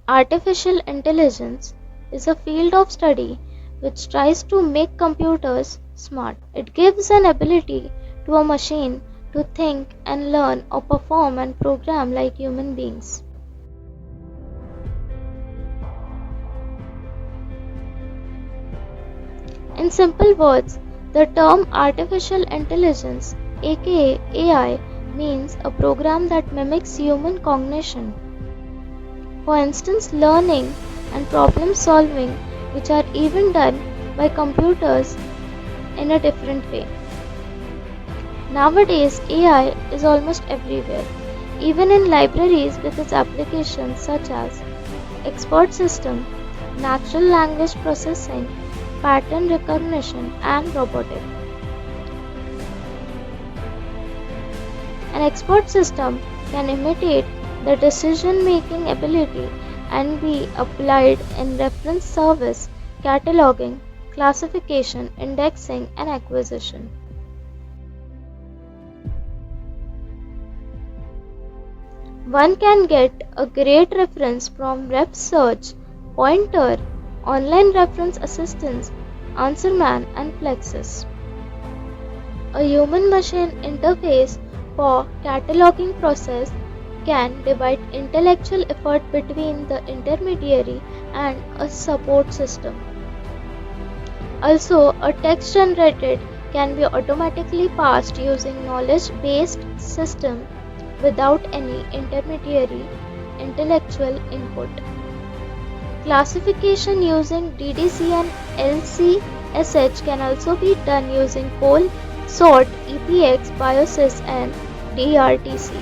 Artificial intelligence is a field of study which tries to make computers smart. It gives an ability to a machine to think and learn or perform and program like human beings. In simple words, the term artificial intelligence, aka AI, means a program that mimics human cognition. For instance, learning and problem solving, which are even done by computers in a different way. Nowadays, AI is almost everywhere, even in libraries with its applications such as expert system, natural language processing, pattern recognition, and robotics. An expert system can imitate the decision-making ability and be applied in reference service, cataloging, classification, indexing, and acquisition. One can get a great reference from Ref Search, Pointer, Online Reference Assistance, Answerman, and Plexus. A human-machine interface for cataloging process can divide intellectual effort between the intermediary and a support system. Also, a text generated can be automatically parsed using knowledge-based system without any intermediary intellectual input. Classification using DDC and LCSH can also be done using COL, SORT, EPX, BIOSYS, and DRTC.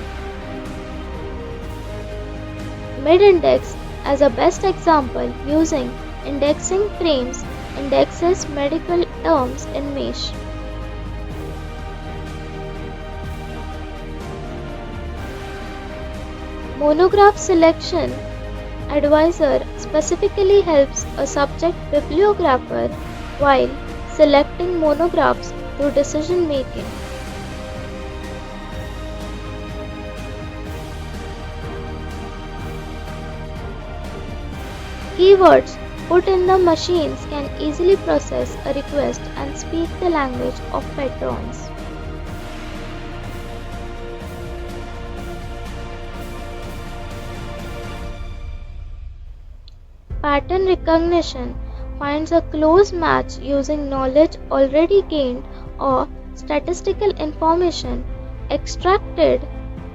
Mid-index as a best example using indexing frames indexes medical terms in MESH. Monograph selection advisor specifically helps a subject bibliographer while selecting monographs through decision making. Keywords put in the machines can easily process a request and speak the language of patrons. Pattern recognition finds a close match using knowledge already gained or statistical information extracted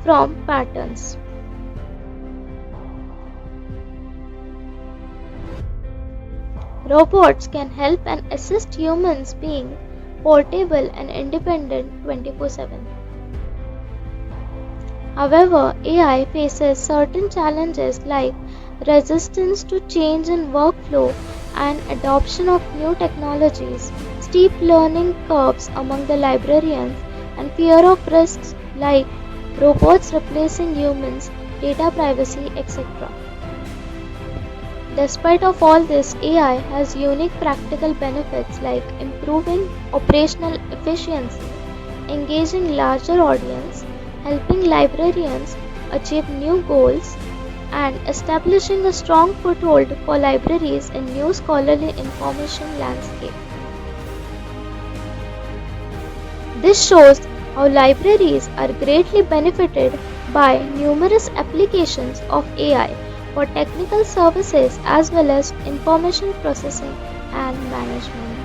from patterns. Robots can help and assist humans being portable and independent 24/7. However, AI faces certain challenges like resistance to change in workflow and adoption of new technologies, steep learning curves among the librarians, and fear of risks like robots replacing humans, data privacy, etc. Despite of all this, AI has unique practical benefits like improving operational efficiency, engaging larger audience, helping librarians achieve new goals, and establishing a strong foothold for libraries in new scholarly information landscape. This shows how libraries are greatly benefited by numerous applications of AI for technical services as well as information processing and management.